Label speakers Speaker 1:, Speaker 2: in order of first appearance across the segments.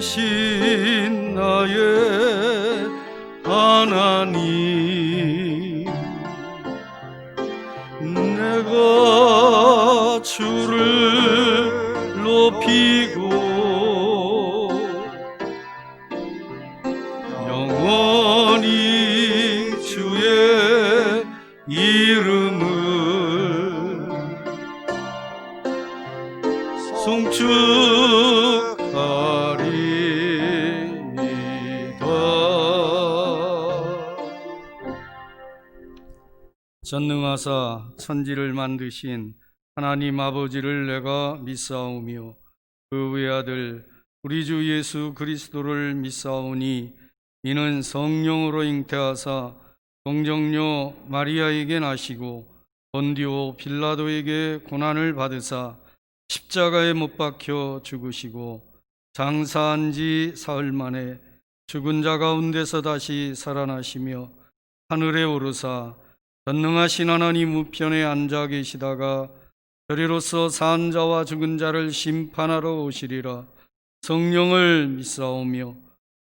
Speaker 1: 되신 나의 하나님, 내가 주를 높이고 영원히 주의 이름을 송축하리이다. 전능하사 천지를 만드신 하나님 아버지를 내가 믿사오며 그 외아들 우리 주 예수 그리스도를 믿사오니 이는 성령으로 잉태하사 동정녀 마리아에게 나시고 본디오 빌라도에게 고난을 받으사 십자가에 못 박혀 죽으시고 장사한 지 사흘 만에 죽은 자 가운데서 다시 살아나시며 하늘에 오르사 전능하신 하나님 우편에 앉아 계시다가 저리로서 산 자와 죽은 자를 심판하러 오시리라. 성령을 믿사오며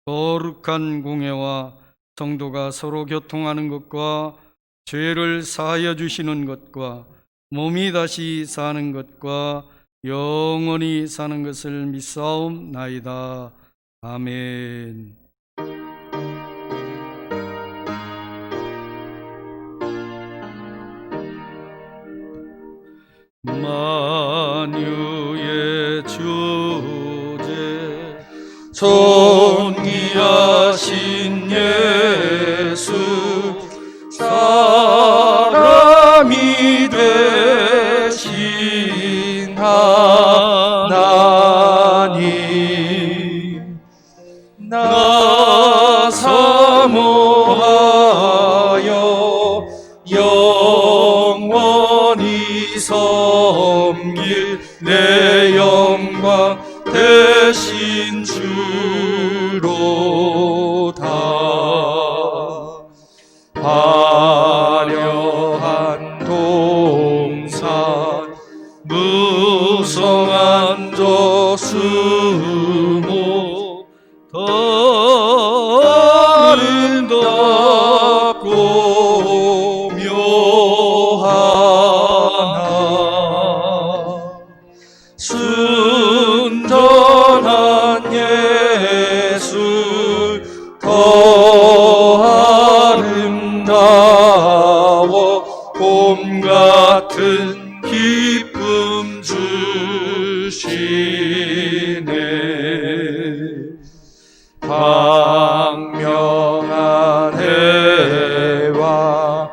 Speaker 1: 거룩한 공회와 성도가 서로 교통하는 것과 죄를 사하여 주시는 것과 몸이 다시 사는 것과 영원히 사는 것을 믿사옵나이다. 아멘. 만유의 주제 존귀하신 예수 사람이 되신 하나님 나 사모하여 영원히 섬길 내 영광 되신 주로다. 화려한 동산 무성한 저수목 더 아름답고 묘하나 순전한 예수 더 아름다워 봄 같은 기쁨 주시네. 광명한 해와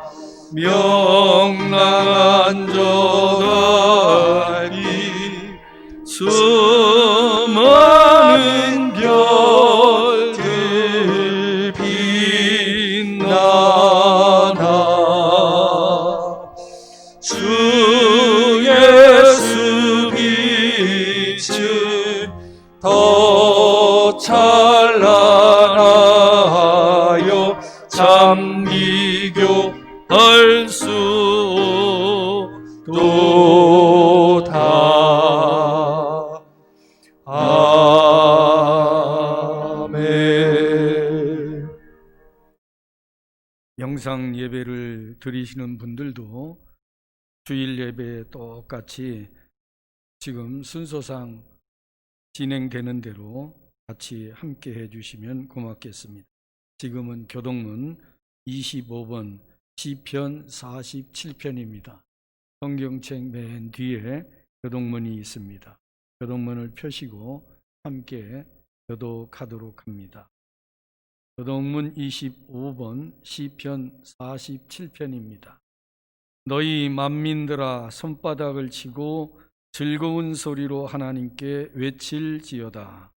Speaker 1: 명랑한 저 달이 수많은 별들 빛나나 주 예수 빛은 더 찬란하여 참 비교할 수 없도다. 아멘. 영상 예배를 드리시는 분들도 주일 예배에 똑같이 지금 순서상 진행되는 대로 같이 함께 해주시면 고맙겠습니다. 지금은 교동문 25번 시편 47편입니다. 성경책 맨 뒤에 교동문이 있습니다. 교동문을 펴시고 함께 교독하도록 합니다. 교동문 25번 시편 47편입니다. 너희 만민들아 손바닥을 치고 즐거운 소리로 하나님께 외칠지어다.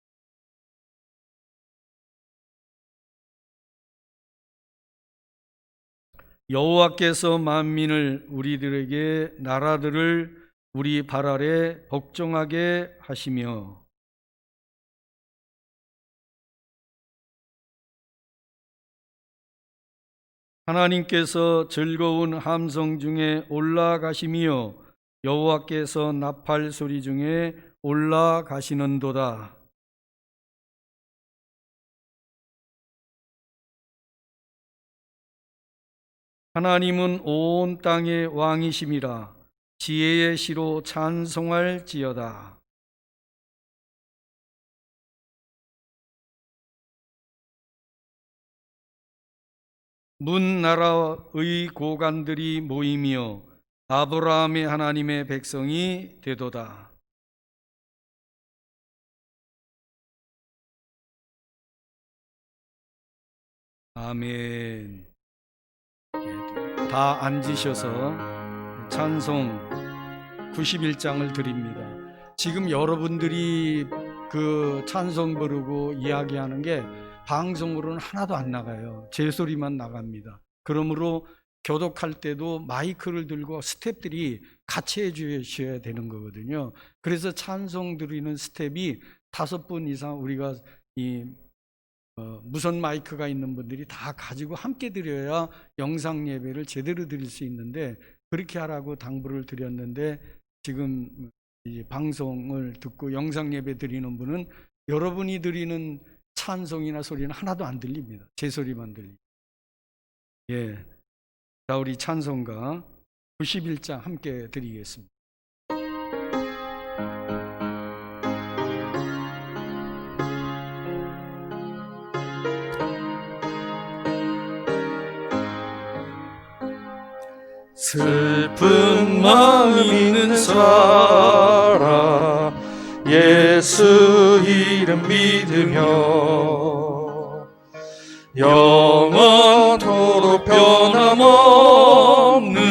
Speaker 1: 여호와께서 만민을 우리들에게 나라들을 우리 발 아래 복종하게 하시며 하나님께서 즐거운 함성 중에 올라가시며 여호와께서 나팔 소리 중에 올라가시는도다. 하나님은 온 땅의 왕이심이라. 지혜의 시로 찬송할지어다. 문 나라의 고관들이 모이며 아브라함의 하나님의 백성이 되도다. 아멘. 다 앉으셔서 찬송 91장을 드립니다. 지금 여러분들이 그 찬송 부르고 이야기하는 게 방송으로는 하나도 안 나가요. 제 소리만 나갑니다. 그러므로 교독할 때도 마이크를 들고 스텝들이 같이 해주셔야 되는 거거든요. 그래서 찬송 드리는 스텝이 5분 이상 우리가 무선 마이크가 있는 분들이 다 가지고 함께 드려야 영상 예배를 제대로 드릴 수 있는데, 그렇게 하라고 당부를 드렸는데 지금 이 방송을 듣고 영상 예배 드리는 분은 여러분이 드리는 찬송이나 소리는 하나도 안 들립니다. 제 소리만 들립니다. 예. 자, 우리 찬송가 91장 함께 드리겠습니다.
Speaker 2: 슬픈 마음 있는 사람 예수 이름 믿으며 영원토록 변함없는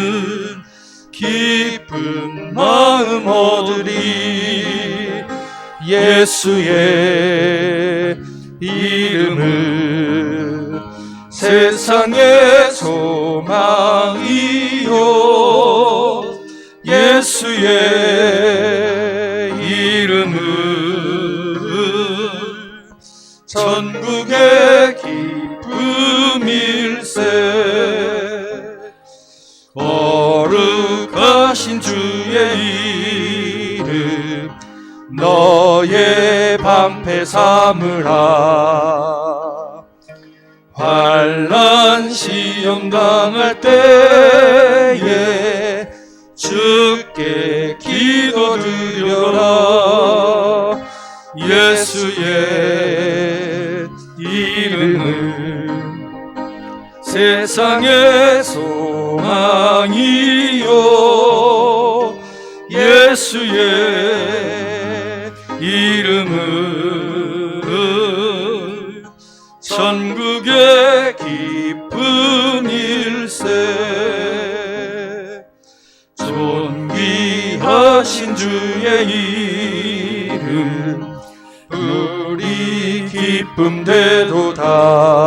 Speaker 2: 기쁜 마음 얻으리. 예수의 이름은 세상의 소망이요, 예수의 이름은 전국의 기쁨일세. 거룩하신 주의 이름 너의 방패 삼으라. 환난 시험 당할 때에 주께 기도드려라. 예수의 이름은 세상의 소망이요, 예수의 이름은 전국의 기쁨일세. 존귀하신 주의 이름 우리 기쁨 되도다.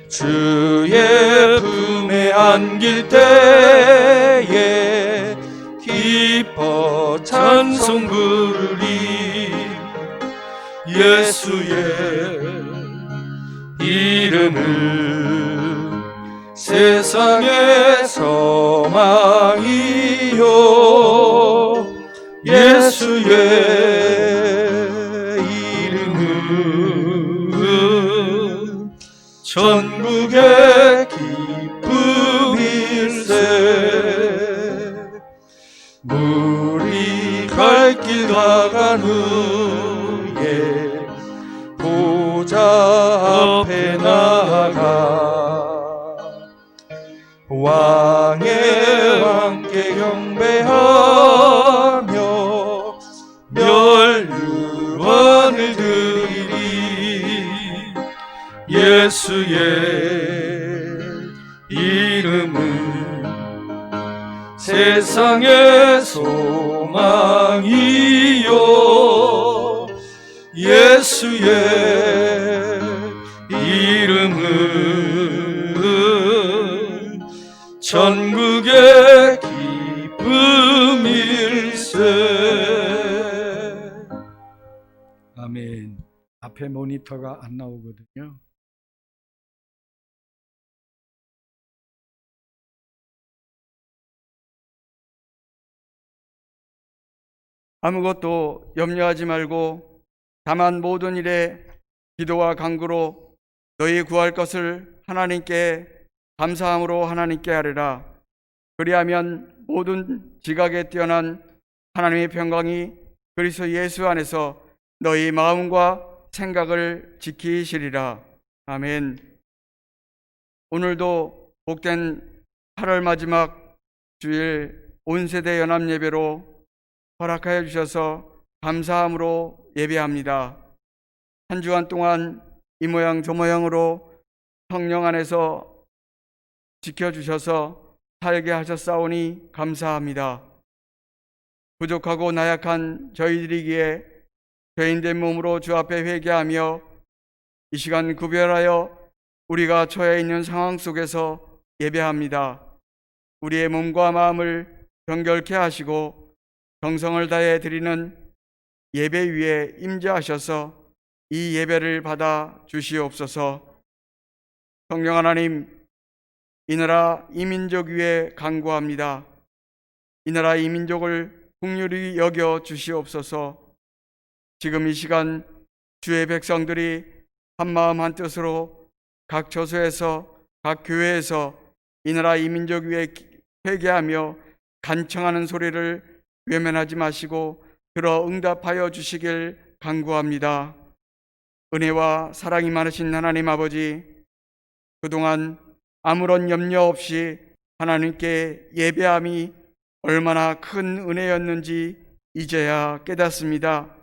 Speaker 2: 주의 품에 안길 때에 기뻐 찬송 부르리. 예수의 이름은 세상의 소망이요, 예수의 이름은 전국의 기쁨일세. 물이 갈 길 다 간 후에 보좌 앞에 나아가 왕의 왕께 경배하며 멸류관을 드리리. 예수의 이름은 세상의 소망이요, 예수의 이름은 전국의 기쁨일세.
Speaker 1: 아멘. 앞에 모니터가 안 나오거든요. 아무것도 염려하지 말고 다만 모든 일에 기도와 간구로 너희 구할 것을 하나님께
Speaker 3: 감사함으로 하나님께 아뢰라. 그리하면 모든 지각에 뛰어난 하나님의 평강이 그리스도 예수 안에서 너희 마음과 생각을 지키시리라. 아멘. 오늘도 복된 8월 마지막 주일 온세대 연합예배로 허락하여 주셔서 감사함으로 예배합니다. 한 주간 동안 이 모양 저 모양으로 성령 안에서 지켜주셔서 살게 하셨사오니 감사합니다. 부족하고 나약한 저희들이기에 죄인된 몸으로 주 앞에 회개하며 이 시간 구별하여 우리가 처해 있는 상황 속에서 예배합니다. 우리의 몸과 마음을 정결케 하시고 정성을 다해 드리는 예배 위에 임재하셔서 이 예배를 받아 주시옵소서. 성령 하나님, 이 나라 이 민족 위에 간구합니다. 이 나라 이 민족을 긍휼히 여겨 주시옵소서. 지금 이 시간 주의 백성들이 한마음 한뜻으로 각 처소에서 각 교회에서 이 나라 이 민족 위에 회개하며 간청하는 소리를 외면하지 마시고 들어 응답하여 주시길 간구합니다. 은혜와 사랑이 많으신 하나님 아버지, 그동안 아무런 염려 없이 하나님께 예배함이 얼마나 큰 은혜였는지 이제야 깨닫습니다.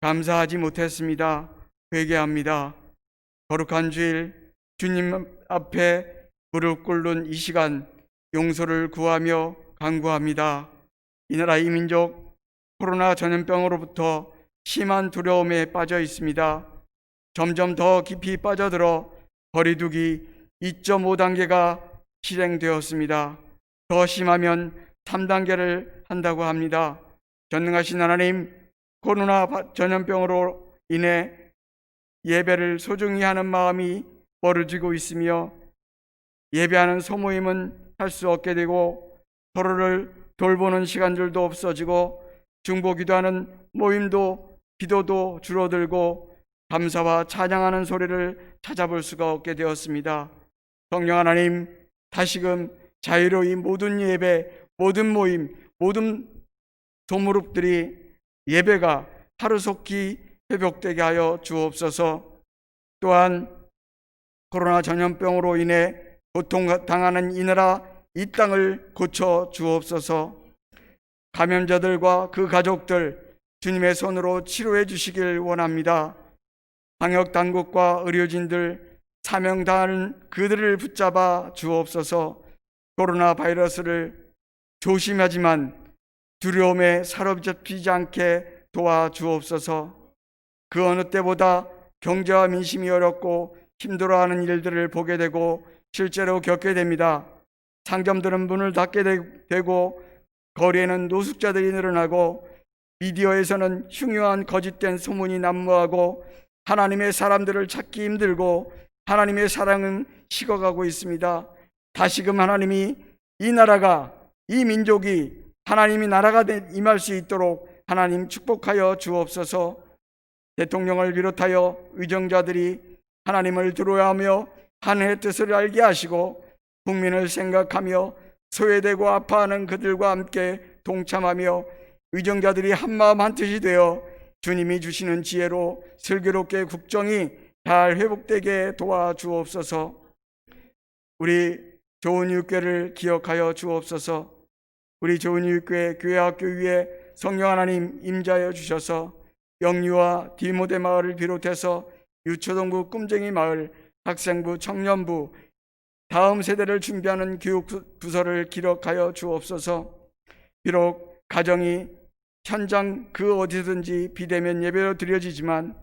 Speaker 3: 감사하지 못했습니다. 회개합니다. 거룩한 주일 주님 앞에 무릎 꿇는 이 시간 용서를 구하며 간구합니다. 이 나라 이 민족 코로나 전염병으로부터 심한 두려움에 빠져 있습니다. 점점 더 깊이 빠져들어 거리두기 2.5단계가 실행되었습니다. 더 심하면 3단계를 한다고 합니다. 전능하신 하나님, 코로나 전염병으로 인해 예배를 소중히 하는 마음이 멀어지고 있으며 예배하는 소모임은 할 수 없게 되고 서로를 돌보는 시간들도 없어지고 중보기도하는 모임도 기도도 줄어들고 감사와 찬양하는 소리를 찾아볼 수가 없게 되었습니다. 성령 하나님, 다시금 자유로이 모든 예배, 모든 모임, 모든 소무룹들이 예배가 하루속히 회복되게 하여 주옵소서. 또한 코로나 전염병으로 인해 고통당하는 이 나라 이 땅을 고쳐 주옵소서. 감염자들과 그 가족들 주님의 손으로 치료해 주시길 원합니다. 방역당국과 의료진들 사명다하는 그들을 붙잡아 주옵소서. 코로나 바이러스를 조심하지만 두려움에 사로잡히지 않게 도와주옵소서. 그 어느 때보다 경제와 민심이 어렵고 힘들어하는 일들을 보게 되고 실제로 겪게 됩니다. 상점들은 문을 닫게 되고 거리에는 노숙자들이 늘어나고 미디어에서는 흉흉한 거짓된 소문이 난무하고 하나님의 사람들을 찾기 힘들고 하나님의 사랑은 식어가고 있습니다. 다시금 하나님이 이 나라가, 이 민족이 하나님이 나라가 임할 수 있도록 하나님 축복하여 주옵소서. 대통령을 비롯하여 위정자들이 하나님을 두려워하며 하늘의 뜻을 알게 하시고 국민을 생각하며 소외되고 아파하는 그들과 함께 동참하며 위정자들이 한마음 한뜻이 되어 주님이 주시는 지혜로 슬기롭게 국정이 잘 회복되게 도와주옵소서. 우리 좋은이웃교회를 기억하여 주옵소서. 우리 좋은이웃교회 교회학교 위에 성령 하나님 임자하여 주셔서 영유아 디모데 마을을 비롯해서 유초동부 꿈쟁이 마을, 학생부, 청년부, 다음 세대를 준비하는 교육부서를 기록하여 주옵소서. 비록 가정이 현장 그 어디든지 비대면 예배로 드려지지만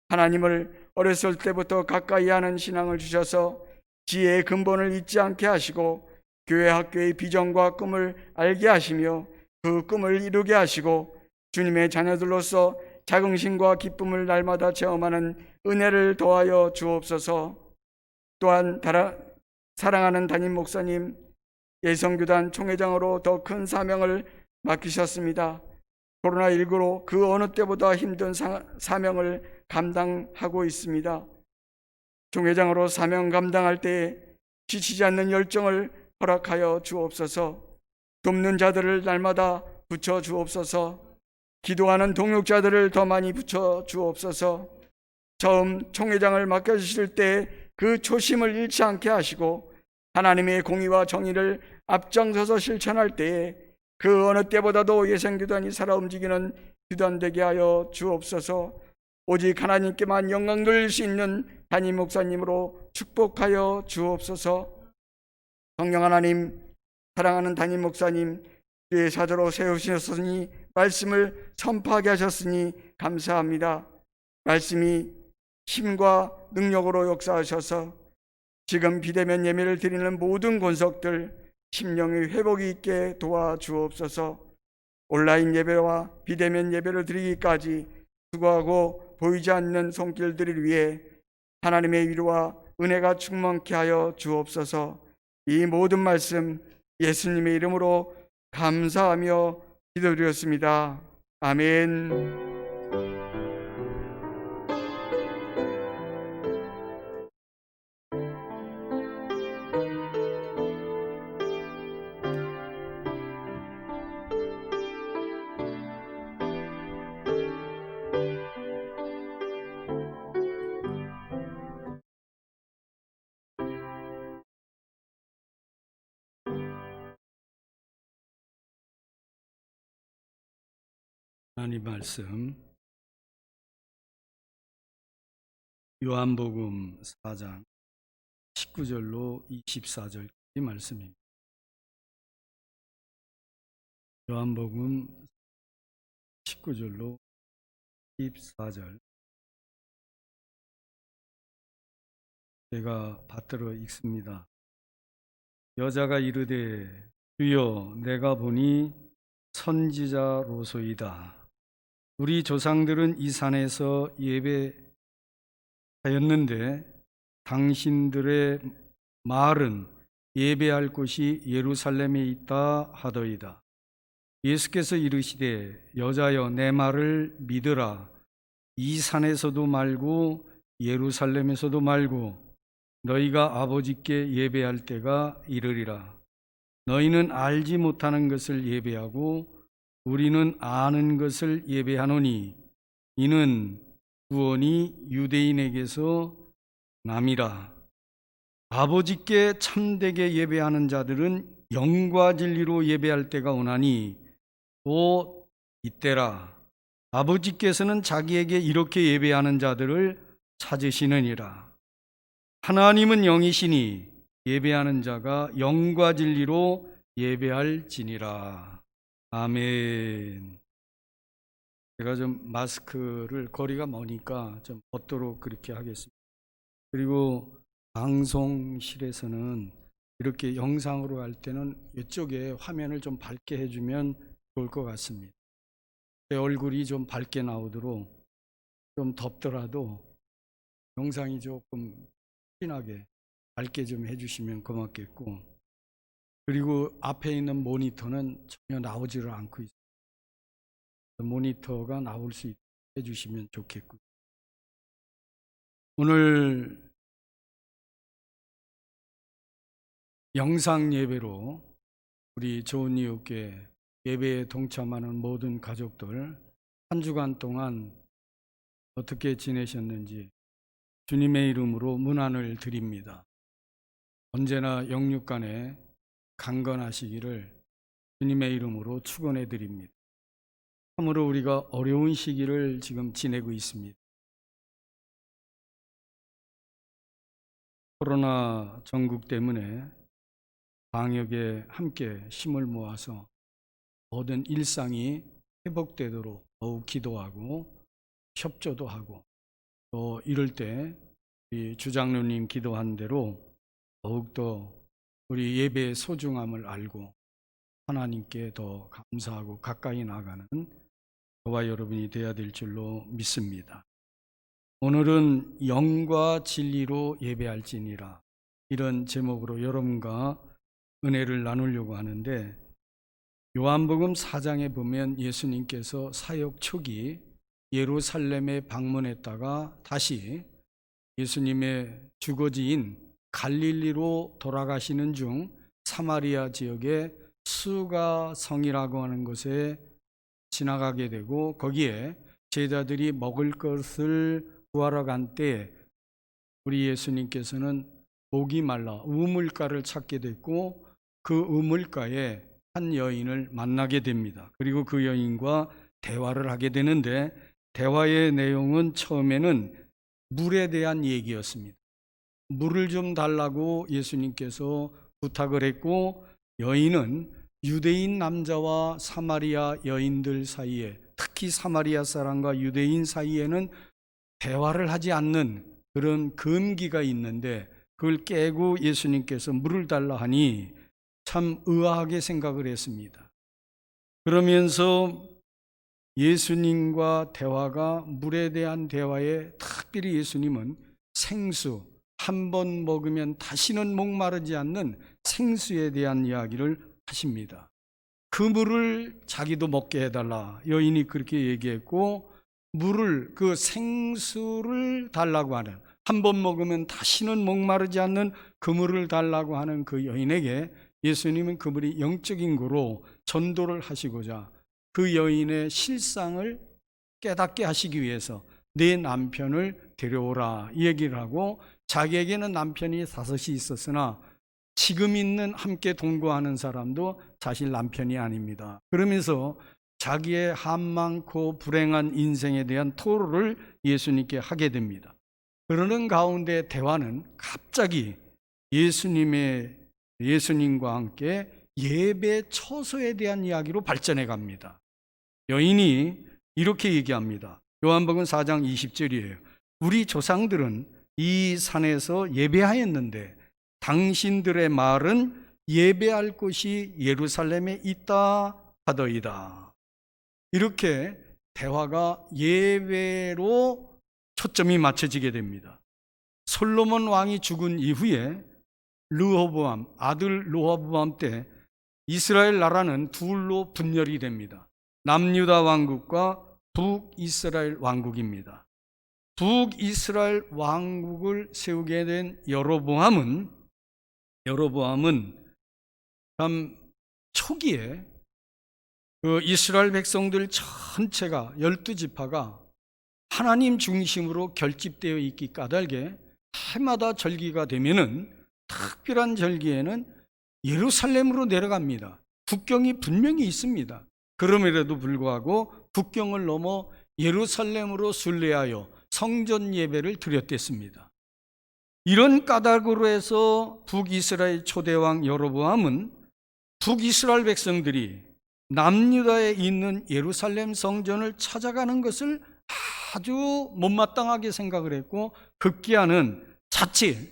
Speaker 3: 하나님을 어렸을 때부터 가까이 하는 신앙을 주셔서 지혜의 근본을 잊지 않게 하시고 교회 학교의 비전과 꿈을 알게 하시며 그 꿈을 이루게 하시고 주님의 자녀들로서 자긍심과 기쁨을 날마다 체험하는 은혜를 더하여 주옵소서. 또한 사랑하는 담임 목사님, 예성교단 총회장으로 더 큰 사명을 맡기셨습니다. 코로나19로 그 어느 때보다 힘든 사명을 감당하고 있습니다. 총회장으로 사명 감당할 때에 지치지 않는 열정을 허락하여 주옵소서. 돕는 자들을 날마다 붙여 주옵소서. 기도하는 동역자들을 더 많이 붙여 주옵소서. 처음 총회장을 맡겨주실 때 그 초심을 잃지 않게 하시고 하나님의 공의와 정의를 앞장서서 실천할 때에 그 어느 때보다도 예생교단이 살아 움직이는 교단 되게 하여 주옵소서. 오직 하나님께만 영광 돌릴 수 있는 담임 목사님으로 축복하여 주옵소서. 성령 하나님, 사랑하는 담임 목사님, 주의 사도로 세우셨으니 말씀을 선포하게 하셨으니 감사합니다. 말씀이 힘과 능력으로 역사하셔서 지금 비대면 예배를 드리는 모든 권석들 심령의 회복이 있게 도와주옵소서. 온라인 예배와 비대면 예배를 드리기까지 수고하고 보이지 않는 손길들을 위해 하나님의 위로와 은혜가 충만케 하여 주옵소서. 이 모든 말씀 예수님의 이름으로 감사하며 기도드렸습니다. 아멘.
Speaker 1: 하나님 말씀 요한복음 4장 19절로 24절까지 말씀입니다. 요한복음 19절로 24절 제가 받들어 읽습니다. 여자가 이르되 주여 내가 보니 선지자로소이다. 우리 조상들은 이 산에서 예배하였는데 당신들의 말은 예배할 곳이 예루살렘에 있다 하더이다. 예수께서 이르시되 여자여 내 말을 믿으라. 이 산에서도 말고 예루살렘에서도 말고 너희가 아버지께 예배할 때가 이르리라. 너희는 알지 못하는 것을 예배하고 우리는 아는 것을 예배하노니 이는 구원이 유대인에게서 남이라. 아버지께 참되게 예배하는 자들은 영과 진리로 예배할 때가 오나니 곧 이때라. 아버지께서는 자기에게 이렇게 예배하는 자들을 찾으시느니라. 하나님은 영이시니 예배하는 자가 영과 진리로 예배할지니라. 아멘. 제가 좀 마스크를 거리가 머니까 좀 벗도록 그렇게 하겠습니다. 그리고 방송실에서는 이렇게 영상으로 할 때는 이쪽에 화면을 좀 밝게 해주면 좋을 것 같습니다. 제 얼굴이 좀 밝게 나오도록 좀 덥더라도 영상이 조금 진하게 밝게 좀 해주시면 고맙겠고, 그리고 앞에 있는 모니터는 전혀 나오지를 않고 있습니다. 모니터가 나올 수 있게 해주시면 좋겠고, 오늘 영상 예배로 우리 좋은 이웃교회 예배에 동참하는 모든 가족들 한 주간 동안 어떻게 지내셨는지 주님의 이름으로 문안을 드립니다. 언제나 영육간에 강건하시기를 주님의 이름으로 축원해 드립니다. 참으로 우리가 어려운 시기를 지금 지내고 있습니다. 코로나 전국 때문에 방역에 함께 힘을 모아서 모든 일상이 회복되도록 더욱 기도하고 협조도 하고, 또 이럴 때 우리 주장로님 기도한 대로 더욱더 우리 예배의 소중함을 알고 하나님께 더 감사하고 가까이 나가는 저와 여러분이 되어야 될 줄로 믿습니다. 오늘은 영과 진리로 예배할지니라, 이런 제목으로 여러분과 은혜를 나누려고 하는데, 요한복음 4장에 보면 예수님께서 사역 초기 예루살렘에 방문했다가 다시 예수님의 주거지인 갈릴리로 돌아가시는 중 사마리아 지역의 수가성이라고 하는 곳에 지나가게 되고, 거기에 제자들이 먹을 것을 구하러 간 때에 우리 예수님께서는 목이 말라 우물가를 찾게 됐고, 그 우물가에 한 여인을 만나게 됩니다. 그리고 그 여인과 대화를 하게 되는데, 대화의 내용은 처음에는 물에 대한 얘기였습니다. 물을 좀 달라고 예수님께서 부탁을 했고, 여인은 유대인 남자와 사마리아 여인들 사이에, 특히 사마리아 사람과 유대인 사이에는 대화를 하지 않는 그런 금기가 있는데, 그걸 깨고 예수님께서 물을 달라 하니 참 의아하게 생각을 했습니다. 그러면서 예수님과 대화가, 물에 대한 대화에 특별히 예수님은 생수, 한 번 먹으면 다시는 목마르지 않는 생수에 대한 이야기를 하십니다. 그 물을 자기도 먹게 해달라, 여인이 그렇게 얘기했고, 물을, 그 생수를 달라고 하는, 한 번 먹으면 다시는 목마르지 않는 그 물을 달라고 하는 그 여인에게 예수님은 그 물이 영적인 거로 전도를 하시고자 그 여인의 실상을 깨닫게 하시기 위해서 내 남편을 데려오라 이 얘기를 하고, 자기에게는 남편이 5이 있었으나 지금 있는 함께 동거하는 사람도 자신 남편이 아닙니다. 그러면서 자기의 한 많고 불행한 인생에 대한 토로를 예수님께 하게 됩니다. 그러는 가운데 대화는 갑자기 예수님과 함께 예배 처소에 대한 이야기로 발전해 갑니다. 여인이 이렇게 얘기합니다. 요한복음 4장 20절이에요. 우리 조상들은 이 산에서 예배하였는데 당신들의 말은 예배할 곳이 예루살렘에 있다 하더이다. 이렇게 대화가 예배로 초점이 맞춰지게 됩니다. 솔로몬 왕이 죽은 이후에 아들 르호보암 때 이스라엘 나라는 둘로 분열이 됩니다. 남유다 왕국과 북이스라엘 왕국입니다. 북이스라엘 왕국을 세우게 된 여로보암은 참 초기에 그 이스라엘 백성들 전체가 12지파가 하나님 중심으로 결집되어 있기 까닭에 해마다 절기가 되면은, 특별한 절기에는 예루살렘으로 내려갑니다. 국경이 분명히 있습니다. 그럼에도 불구하고 국경을 넘어 예루살렘으로 순례하여 성전 예배를 드렸댔습니다. 이런 까닭으로 해서 북이스라엘 초대왕 여로보암은 북이스라엘 백성들이 남유다에 있는 예루살렘 성전을 찾아가는 것을 아주 못마땅하게 생각을 했고, 급기야는 자칫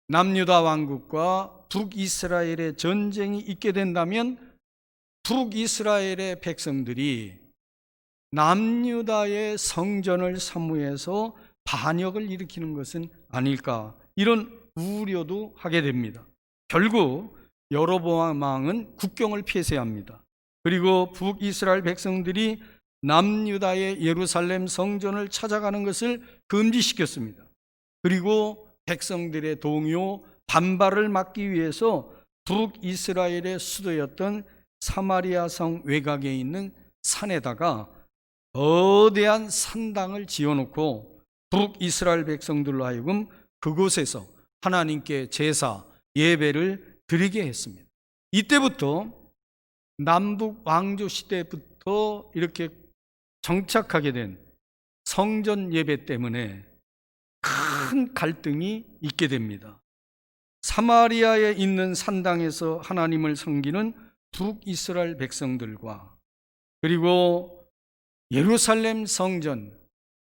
Speaker 1: 남유다 왕국과 북이스라엘의 전쟁이 있게 된다면 북이스라엘의 백성들이 남유다의 성전을 사모해서 반역을 일으키는 것은 아닐까, 이런 우려도 하게 됩니다. 결국 여로보암 왕은 국경을 폐쇄합니다. 그리고 북이스라엘 백성들이 남유다의 예루살렘 성전을 찾아가는 것을 금지시켰습니다. 그리고 백성들의 동요, 반발을 막기 위해서 북이스라엘의 수도였던 사마리아 성 외곽에 있는 산에다가 거대한 산당을 지어놓고 북이스라엘 백성들로 하여금 그곳에서 하나님께 제사, 예배를 드리게 했습니다. 이때부터 남북 왕조 시대부터 이렇게 정착하게 된 성전 예배 때문에 큰 갈등이 있게 됩니다. 사마리아에 있는 산당에서 하나님을 섬기는 북이스라엘 백성들과, 그리고 예루살렘 성전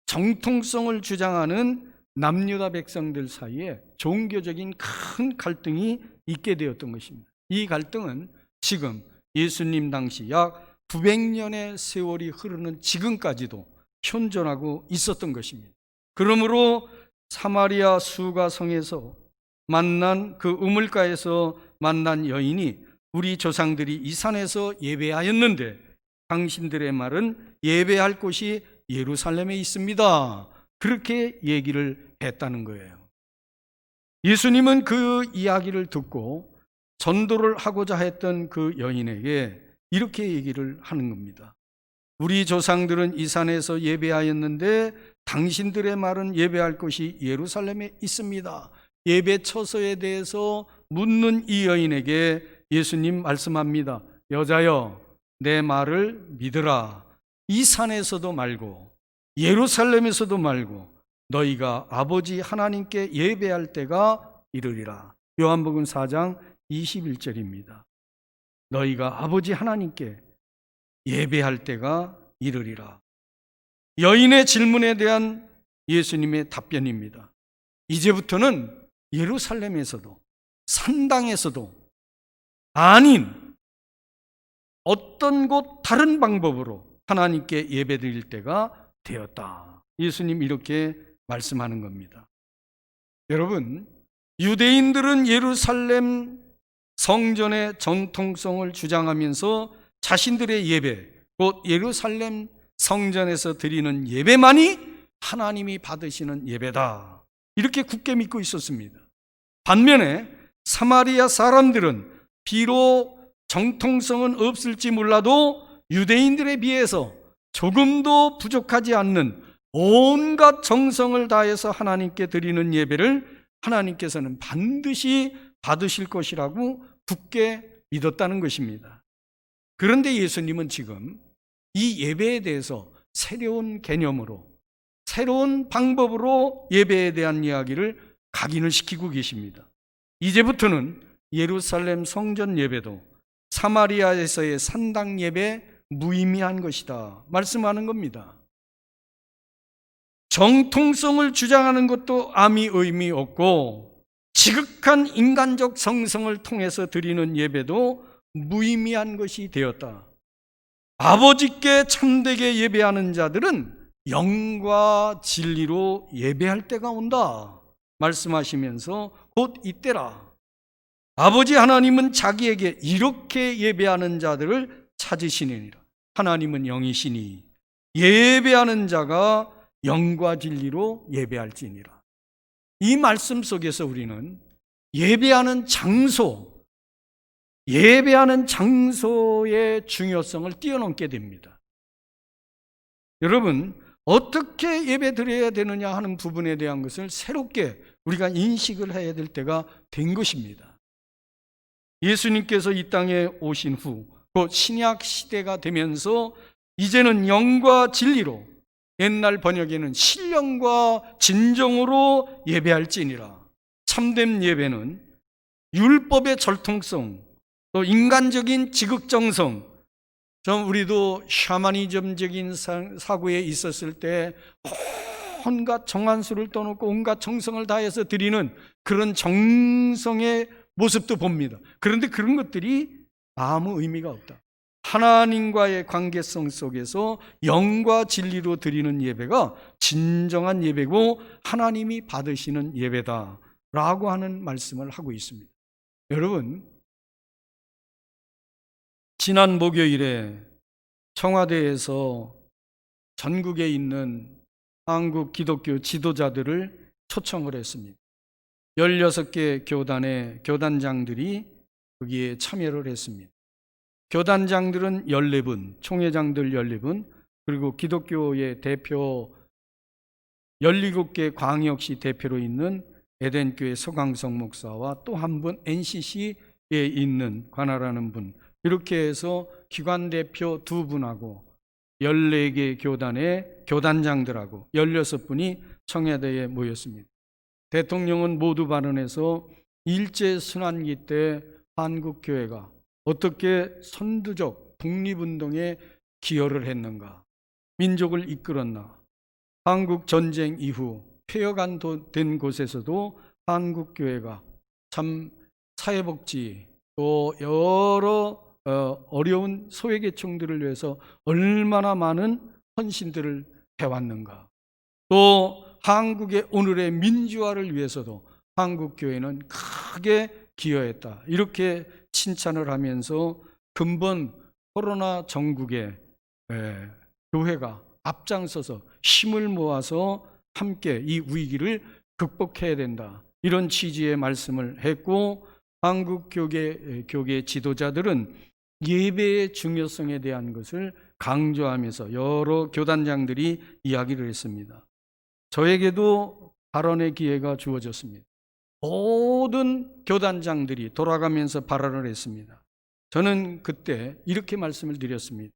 Speaker 1: 정통성을 주장하는 남유다 백성들 사이에 종교적인 큰 갈등이 있게 되었던 것입니다. 이 갈등은 지금 예수님 당시 약 900년의 세월이 흐르는 지금까지도 현존하고 있었던 것입니다. 그러므로 사마리아 수가성에서 만난 그 우물가에서 만난 여인이 우리 조상들이 이 산에서 예배하였는데 당신들의 말은 예배할 곳이 예루살렘에 있습니다. 그렇게 얘기를 했다는 거예요. 예수님은 그 이야기를 듣고 전도를 하고자 했던 그 여인에게 이렇게 얘기를 하는 겁니다. 우리 조상들은 이 산에서 예배하였는데 당신들의 말은 예배할 곳이 예루살렘에 있습니다. 예배 처소에 대해서 묻는 이 여인에게 예수님 말씀합니다. 여자여, 내 말을 믿으라. 이 산에서도 말고 예루살렘에서도 말고 너희가 아버지 하나님께 예배할 때가 이르리라. 요한복음 4장 21절입니다. 너희가 아버지 하나님께 예배할 때가 이르리라. 여인의 질문에 대한 예수님의 답변입니다. 이제부터는 예루살렘에서도 산당에서도 아닌 어떤 곳 다른 방법으로 하나님께 예배드릴 때가 되었다. 예수님 이렇게 말씀하는 겁니다. 여러분, 유대인들은 예루살렘 성전의 정통성을 주장하면서 자신들의 예배, 곧 예루살렘 성전에서 드리는 예배만이 하나님이 받으시는 예배다. 이렇게 굳게 믿고 있었습니다. 반면에 사마리아 사람들은 비록 정통성은 없을지 몰라도 유대인들에 비해서 조금도 부족하지 않는 온갖 정성을 다해서 하나님께 드리는 예배를 하나님께서는 반드시 받으실 것이라고 굳게 믿었다는 것입니다. 그런데 예수님은 지금 이 예배에 대해서 새로운 개념으로, 새로운 방법으로 예배에 대한 이야기를 각인을 시키고 계십니다. 이제부터는 예루살렘 성전 예배도 사마리아에서의 산당 예배 무의미한 것이다 말씀하는 겁니다. 정통성을 주장하는 것도 아무 의미 없고 지극한 인간적 성성을 통해서 드리는 예배도 무의미한 것이 되었다. 아버지께 참되게 예배하는 자들은 영과 진리로 예배할 때가 온다 말씀하시면서 곧 이때라. 아버지 하나님은 자기에게 이렇게 예배하는 자들을 찾으시느니라. 하나님은 영이시니 예배하는 자가 영과 진리로 예배할지니라. 이 말씀 속에서 우리는 예배하는 장소의 중요성을 뛰어넘게 됩니다. 여러분, 어떻게 예배 드려야 되느냐 하는 부분에 대한 것을 새롭게 우리가 인식을 해야 될 때가 된 것입니다. 예수님께서 이 땅에 오신 후 곧 신약 시대가 되면서 이제는 영과 진리로, 옛날 번역에는 신령과 진정으로 예배할지니라. 참된 예배는 율법의 절통성, 또 인간적인 지극정성, 우리도 샤머니즘적인 사고에 있었을 때 온갖 정한수를 떠놓고 온갖 정성을 다해서 드리는 그런 정성의 모습도 봅니다. 그런데 그런 것들이 아무 의미가 없다. 하나님과의 관계성 속에서 영과 진리로 드리는 예배가 진정한 예배고 하나님이 받으시는 예배다라고 하는 말씀을 하고 있습니다. 여러분, 지난 목요일에 청와대에서 전국에 있는 한국 기독교 지도자들을 초청을 했습니다. 16개 교단의 교단장들이 거기에 참여를 했습니다. 교단장들은 14분, 총회장들 14분, 그리고 기독교의 대표 17개 광역시 대표로 있는 에덴교회 서강성 목사와 또 한 분 NCC에 있는 관할하는 분, 이렇게 해서 기관 대표 2분하고 14개 교단의 교단장들하고 16분이 청와대에 모였습니다. 대통령은 모두 발언해서 일제순환기 때 한국교회가 어떻게 선두적 독립운동에 기여를 했는가, 민족을 이끌었나, 한국전쟁 이후 폐허된 곳에서도 한국교회가 참 사회복지 또 여러 어려운 소외계층들을 위해서 얼마나 많은 헌신들을 해왔는가, 또 한국의 오늘의 민주화를 위해서도 한국교회는 크게 기여했다, 이렇게 칭찬을 하면서 근본 코로나 전국에 교회가 앞장서서 힘을 모아서 함께 이 위기를 극복해야 된다, 이런 취지의 말씀을 했고, 한국 교계 지도자들은 예배의 중요성에 대한 것을 강조하면서 여러 교단장들이 이야기를 했습니다. 저에게도 발언의 기회가 주어졌습니다. 모든 교단장들이 돌아가면서 발언을 했습니다. 저는 그때 이렇게 말씀을 드렸습니다.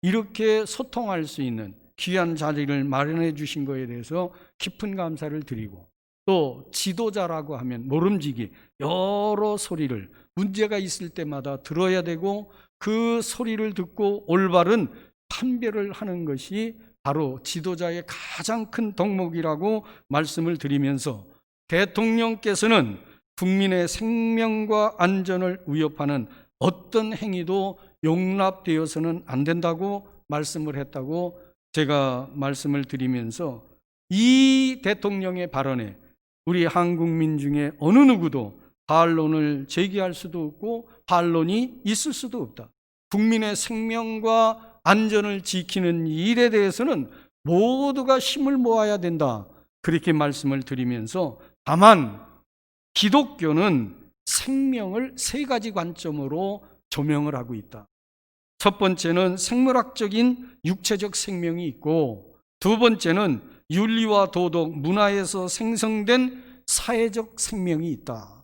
Speaker 1: 이렇게 소통할 수 있는 귀한 자리를 마련해 주신 것에 대해서 깊은 감사를 드리고, 또 지도자라고 하면 모름지기 여러 소리를 문제가 있을 때마다 들어야 되고, 그 소리를 듣고 올바른 판별을 하는 것이 바로 지도자의 가장 큰 덕목이라고 말씀을 드리면서, 대통령께서는 국민의 생명과 안전을 위협하는 어떤 행위도 용납되어서는 안 된다고 말씀을 했다고 제가 말씀을 드리면서, 이 대통령의 발언에 우리 한국민 중에 어느 누구도 반론을 제기할 수도 없고 반론이 있을 수도 없다. 국민의 생명과 안전을 지키는 일에 대해서는 모두가 힘을 모아야 된다, 그렇게 말씀을 드리면서, 다만 기독교는 생명을 세 가지 관점으로 조명을 하고 있다. 첫 번째는 생물학적인 육체적 생명이 있고, 두 번째는 윤리와 도덕, 문화에서 생성된 사회적 생명이 있다.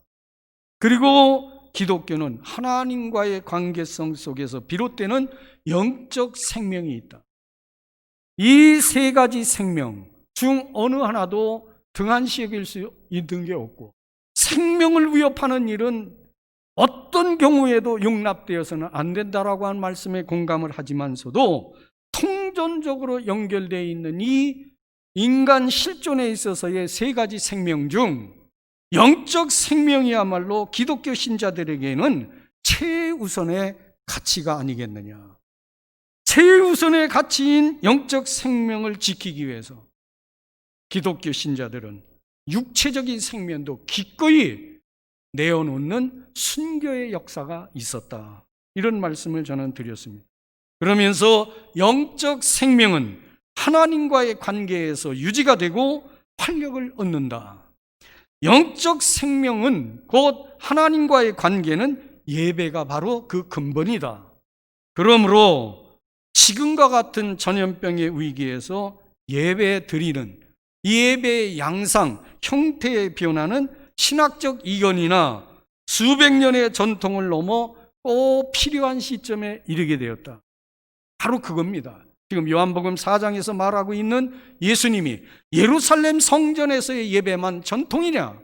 Speaker 1: 그리고 기독교는 하나님과의 관계성 속에서 비롯되는 영적 생명이 있다. 이 세 가지 생명 중 어느 하나도 등한시 여길 수 있는 게 없고, 생명을 위협하는 일은 어떤 경우에도 용납되어서는 안 된다라고 하는 말씀에 공감을 하지만서도, 통전적으로 연결되어 있는 이 인간 실존에 있어서의 세 가지 생명 중 영적 생명이야말로 기독교 신자들에게는 최우선의 가치가 아니겠느냐. 최우선의 가치인 영적 생명을 지키기 위해서 기독교 신자들은 육체적인 생명도 기꺼이 내어놓는 순교의 역사가 있었다, 이런 말씀을 저는 드렸습니다. 그러면서 영적 생명은 하나님과의 관계에서 유지가 되고 활력을 얻는다. 영적 생명은 곧 하나님과의 관계는 예배가 바로 그 근본이다. 그러므로 지금과 같은 전염병의 위기에서 예배 드리는 이 예배의 양상, 형태의 변화는 신학적 이견이나 수백 년의 전통을 넘어 꼭 필요한 시점에 이르게 되었다. 바로 그겁니다. 지금 요한복음 4장에서 말하고 있는 예수님이 예루살렘 성전에서의 예배만 전통이냐,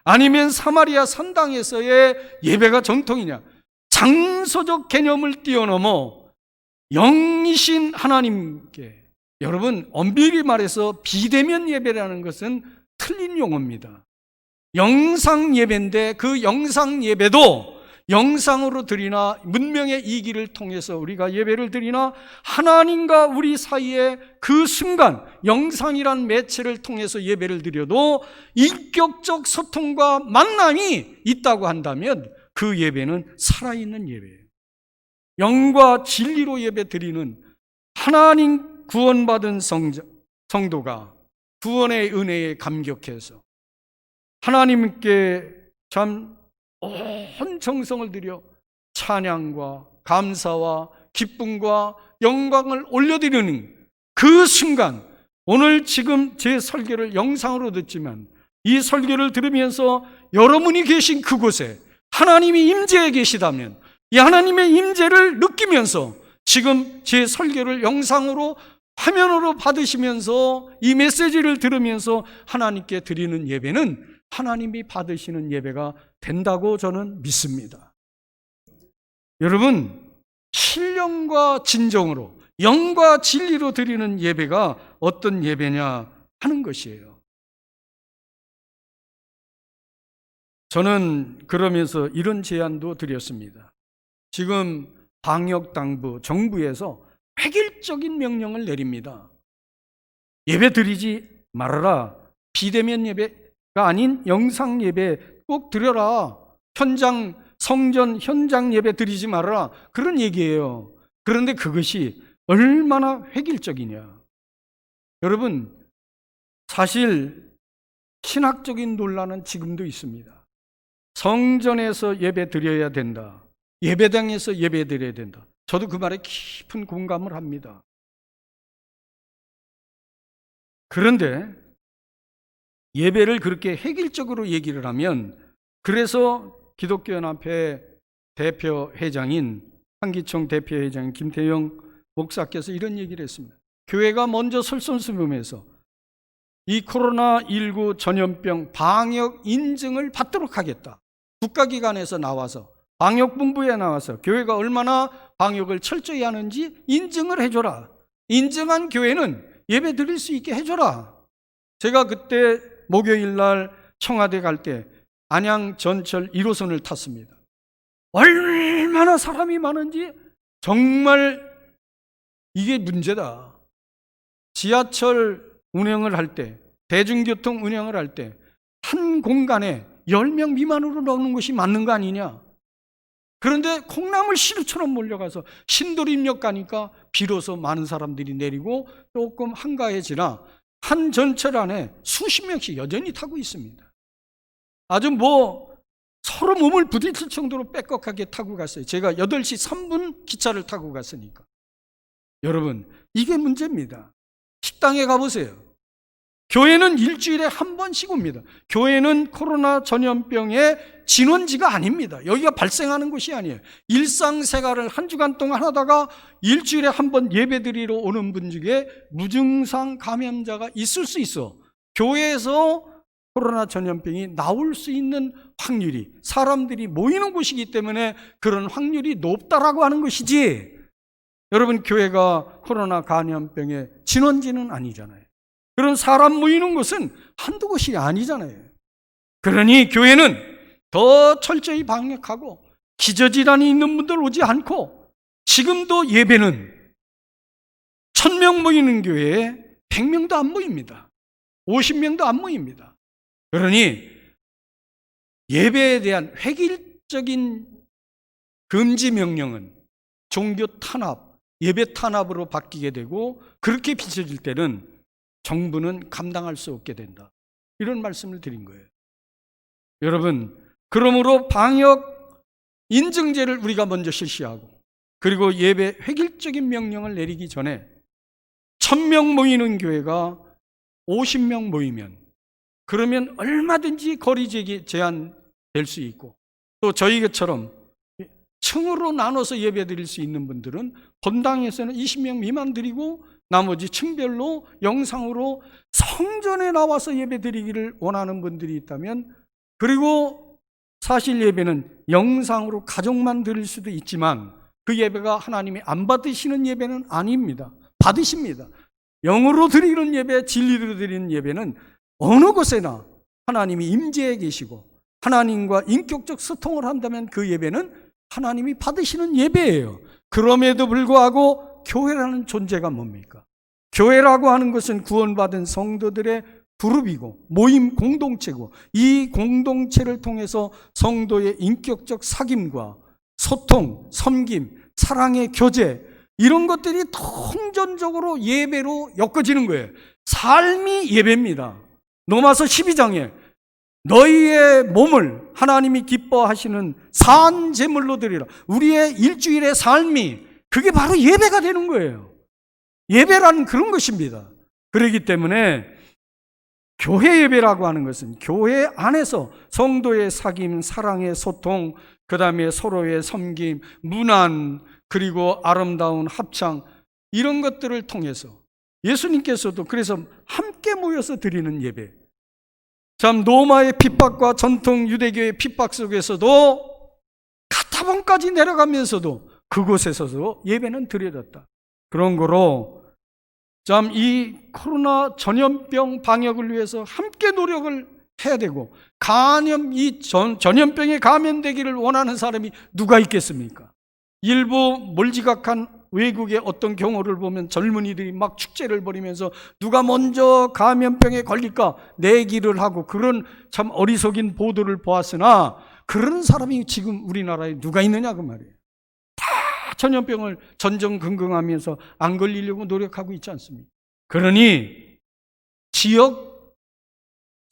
Speaker 1: 아니면 사마리아 산당에서의 예배가 전통이냐. 장소적 개념을 뛰어넘어 영이신 하나님께, 여러분 엄밀히 말해서 비대면 예배라는 것은 틀린 용어입니다. 영상 예배인데, 그 영상 예배도 영상으로 드리나 문명의 이기를 통해서 우리가 예배를 드리나, 하나님과 우리 사이에 그 순간 영상이란 매체를 통해서 예배를 드려도 인격적 소통과 만남이 있다고 한다면 그 예배는 살아있는 예배예요. 영과 진리로 예배 드리는 하나님 구원받은 성도가 구원의 은혜에 감격해서 하나님께 참 온 정성을 들여 찬양과 감사와 기쁨과 영광을 올려드리는 그 순간, 오늘 지금 제 설교를 영상으로 듣지만 이 설교를 들으면서 여러분이 계신 그곳에 하나님이 임재해 계시다면, 이 하나님의 임재를 느끼면서 지금 제 설교를 영상으로 화면으로 받으시면서 이 메시지를 들으면서 하나님께 드리는 예배는 하나님이 받으시는 예배가 된다고 저는 믿습니다. 여러분, 신령과 진정으로 영과 진리로 드리는 예배가 어떤 예배냐 하는 것이에요. 저는 그러면서 이런 제안도 드렸습니다. 지금 방역당부, 정부에서 획일적인 명령을 내립니다. 예배 드리지 말아라. 비대면 예배가 아닌 영상 예배 꼭 드려라. 성전 현장 예배 드리지 말아라. 그런 얘기예요. 그런데 그것이 얼마나 획일적이냐. 여러분, 사실 신학적인 논란은 지금도 있습니다. 성전에서 예배 드려야 된다. 예배당에서 예배 드려야 된다. 저도 그 말에 깊은 공감을 합니다. 그런데 예배를 그렇게 획일적으로 얘기를 하면, 그래서 기독교연합회 대표회장인 한기총 대표회장인 김태영 목사께서 이런 얘기를 했습니다. 교회가 먼저 설선수범해서 이 코로나19 전염병 방역 인증을 받도록 하겠다. 국가기관에서 나와서, 방역본부에 나와서 교회가 얼마나 방역을 철저히 하는지 인증을 해줘라. 인증한 교회는 예배 드릴 수 있게 해줘라. 제가 그때 목요일 날 청와대 갈 때 안양 전철 1호선을 탔습니다. 얼마나 사람이 많은지 정말 이게 문제다. 지하철 운행을 할 때, 대중교통 운행을 할 때 한 공간에 10명 미만으로 넣는 것이 맞는 거 아니냐. 그런데 콩나물 시루처럼 몰려가서 신도림역 가니까 비로소 많은 사람들이 내리고 조금 한가해지나 한 전철 안에 수십 명씩 여전히 타고 있습니다. 아주 서로 몸을 부딪힐 정도로 빽빽하게 타고 갔어요. 제가 8시 3분 기차를 타고 갔으니까. 여러분, 이게 문제입니다. 식당에 가보세요. 교회는 일주일에 한 번씩 옵니다. 교회는 코로나 전염병의 진원지가 아닙니다. 여기가 발생하는 곳이 아니에요. 일상생활을 한 주간 동안 하다가 일주일에 한 번 예배드리러 오는 분 중에 무증상 감염자가 있을 수 있어. 교회에서 코로나 전염병이 나올 수 있는 확률이, 사람들이 모이는 곳이기 때문에 그런 확률이 높다라고 하는 것이지, 여러분, 교회가 코로나 감염병의 진원지는 아니잖아요. 그런 사람 모이는 곳은 한두 곳이 아니잖아요. 그러니 교회는 더 철저히 방역하고 기저질환이 있는 분들 오지 않고, 지금도 예배는 1000명 모이는 교회에 100명도 안 모입니다. 50명도 안 모입니다. 그러니 예배에 대한 획일적인 금지 명령은 종교 탄압, 예배 탄압으로 바뀌게 되고, 그렇게 비춰질 때는 정부는 감당할 수 없게 된다. 이런 말씀을 드린 거예요. 여러분, 그러므로 방역 인증제를 우리가 먼저 실시하고, 그리고 예배 획일적인 명령을 내리기 전에 1000명 모이는 교회가 50명 모이면, 그러면 얼마든지 거리 제한될 수 있고, 또 저희처럼 층으로 나눠서 예배 드릴 수 있는 분들은 본당에서는 20명 미만 드리고, 나머지 층별로 영상으로 성전에 나와서 예배 드리기를 원하는 분들이 있다면, 그리고 사실 예배는 영상으로 가족만 드릴 수도 있지만 그 예배가 하나님이 안 받으시는 예배는 아닙니다. 받으십니다. 영으로 드리는 예배, 진리로 드리는 예배는 어느 곳에나 하나님이 임재해 계시고 하나님과 인격적 소통을 한다면 그 예배는 하나님이 받으시는 예배예요. 그럼에도 불구하고 교회라는 존재가 뭡니까? 교회라고 하는 것은 구원받은 성도들의 그룹이고 모임 공동체고, 이 공동체를 통해서 성도의 인격적 사귐과 소통, 섬김, 사랑의 교제, 이런 것들이 통전적으로 예배로 엮어지는 거예요. 삶이 예배입니다. 로마서 12장에 너희의 몸을 하나님이 기뻐하시는 산 제물로 드리라. 우리의 일주일의 삶이, 그게 바로 예배가 되는 거예요. 예배라는 그런 것입니다. 그렇기 때문에 교회 예배라고 하는 것은 교회 안에서 성도의 사귐, 사랑의 소통, 그 다음에 서로의 섬김, 문안, 그리고 아름다운 합창, 이런 것들을 통해서 예수님께서도 그래서 함께 모여서 드리는 예배, 참 로마의 핍박과 전통 유대교의 핍박 속에서도 가타봉까지 내려가면서도 그곳에서도 예배는 드려졌다. 그런 거로 참 이 코로나 전염병 방역을 위해서 함께 노력을 해야 되고, 이 전염병에 감염되기를 원하는 사람이 누가 있겠습니까? 일부 몰지각한 외국의 어떤 경우를 보면 젊은이들이 막 축제를 벌이면서 누가 먼저 감염병에 걸릴까 내기를 하고, 그런 참 어리석인 보도를 보았으나 그런 사람이 지금 우리나라에 누가 있느냐 그 말이에요. 다 전염병을 전전긍긍하면서 안 걸리려고 노력하고 있지 않습니까? 그러니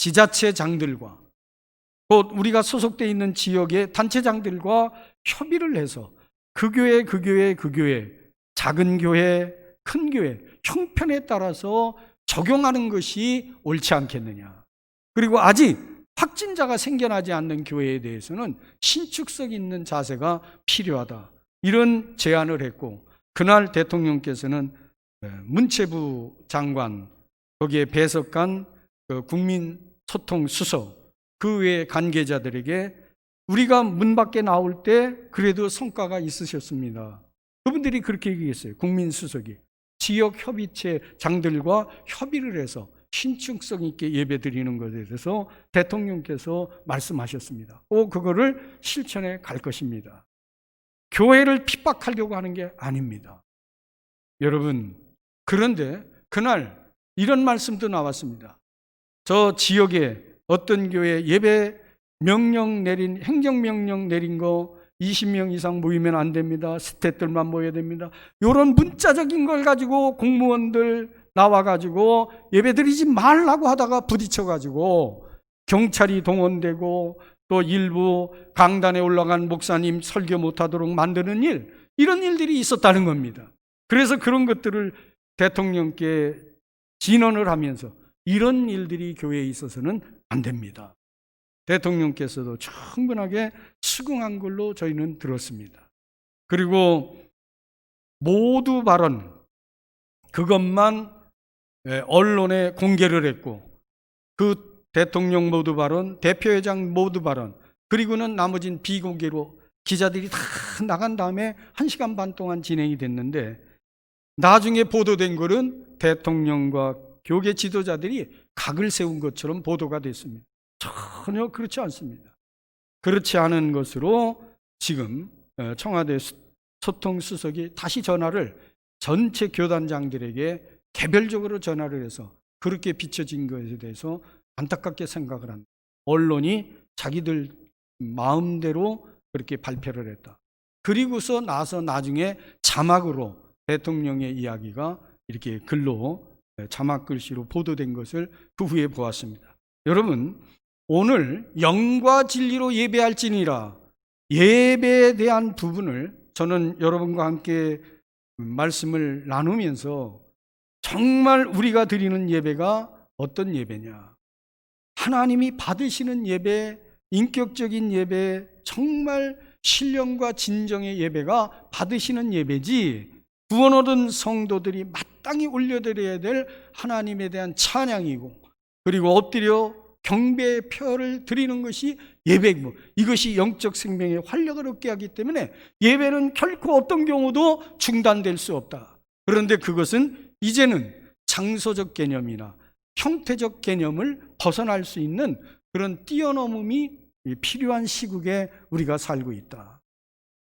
Speaker 1: 지자체장들과 곧 우리가 소속되어 있는 지역의 단체장들과 협의를 해서 그 교회, 그 교회, 그 교회, 작은 교회, 큰 교회, 형편에 따라서 적용하는 것이 옳지 않겠느냐. 그리고 아직 확진자가 생겨나지 않는 교회에 대해서는 신축성 있는 자세가 필요하다. 이런 제안을 했고, 그날 대통령께서는 문체부 장관, 거기에 배석관, 국민소통수석, 그 외의 관계자들에게 우리가 문 밖에 나올 때 그래도 성과가 있으셨습니다. 그분들이 그렇게 얘기했어요. 국민수석이 지역협의체 장들과 협의를 해서 신축성 있게 예배 드리는 것에 대해서 대통령께서 말씀하셨습니다. 꼭 그거를 실천해 갈 것입니다. 교회를 핍박하려고 하는 게 아닙니다. 여러분, 그런데 그날 이런 말씀도 나왔습니다. 저 지역에 어떤 교회 예배 명령 내린, 행정명령 내린 거 20명 이상 모이면 안 됩니다. 스태프들만 모여야 됩니다. 이런 문자적인 걸 가지고 공무원들 나와가지고 예배드리지 말라고 하다가 부딪혀가지고 경찰이 동원되고 또 일부 강단에 올라간 목사님 설교 못하도록 만드는 일, 이런 일들이 있었다는 겁니다. 그래서 그런 것들을 대통령께 진언을 하면서 이런 일들이 교회에 있어서는 안 됩니다. 대통령께서도 충분하게 수긍한 걸로 저희는 들었습니다. 그리고 모두 발언, 그것만 언론에 공개를 했고, 그 대통령 모두 발언, 대표회장 모두 발언, 그리고는 나머지는 비공개로 기자들이 다 나간 다음에 1시간 반 동안 진행이 됐는데, 나중에 보도된 것은 대통령과 교계 지도자들이 각을 세운 것처럼 보도가 됐습니다. 전혀 그렇지 않습니다. 그렇지 않은 것으로 지금 청와대 소통수석이 다시 전화를 전체 교단장들에게 개별적으로 전화를 해서 그렇게 비춰진 것에 대해서 안타깝게 생각을 합니다. 언론이 자기들 마음대로 그렇게 발표를 했다. 그리고서 나서 나중에 자막으로 대통령의 이야기가 이렇게 글로 자막 글씨로 보도된 것을 그 후에 보았습니다. 여러분, 오늘 영과 진리로 예배할지니라, 예배에 대한 부분을 저는 여러분과 함께 말씀을 나누면서 정말 우리가 드리는 예배가 어떤 예배냐, 하나님이 받으시는 예배, 인격적인 예배, 정말 신령과 진정의 예배가 받으시는 예배지, 구원 얻은 성도들이 마땅히 올려드려야 될 하나님에 대한 찬양이고, 그리고 엎드려 경배의 표를 드리는 것이 예배이고, 이것이 영적 생명에 활력을 얻게 하기 때문에 예배는 결코 어떤 경우도 중단될 수 없다. 그런데 그것은 이제는 장소적 개념이나 형태적 개념을 벗어날 수 있는 그런 뛰어넘음이 필요한 시국에 우리가 살고 있다.